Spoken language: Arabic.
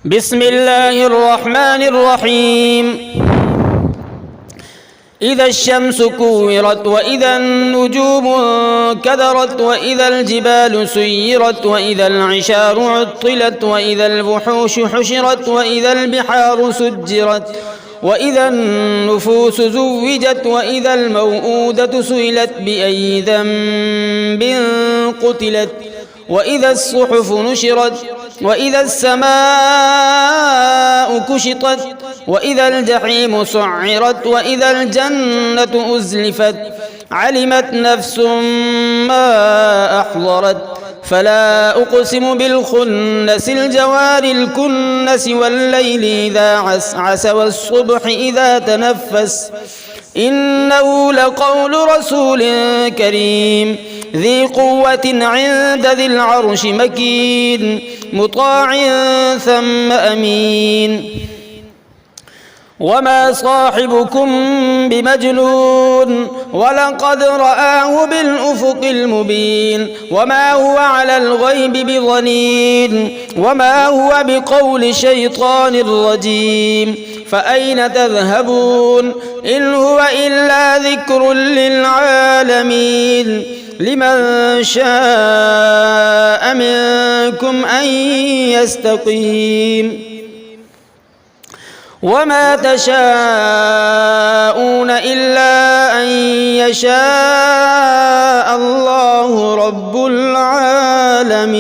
بسم الله الرحمن الرحيم. إذا الشمس كورت وإذا النجوم انكدرت وإذا الجبال سيرت وإذا العشار عطلت وإذا الوحوش حشرت وإذا البحار سجرت وإذا النفوس زوجت وإذا الموءودة سئلت بأي ذنب قتلت وإذا الصحف نشرت وإذا السماء كشطت وإذا الجحيم سعرت وإذا الجنة أزلفت علمت نفس ما أحضرت فلا أقسم بالخنس الجوار الكنس والليل إذا عسعس والصبح إذا تنفس إنه لقول رسول كريم ذي قوة عند ذي العرش مكين مطاع ثم أمين وما صاحبكم بمجنون ولقد رآه بالأفق المبين وما هو على الغيب بضنين وما هو بقول شيطان رجيم فأين تذهبون إن هو إلا ذكر للعالمين لمن شاء منكم أن يستقيم وما تشاءون إلا أن يشاء الله رب العالمين.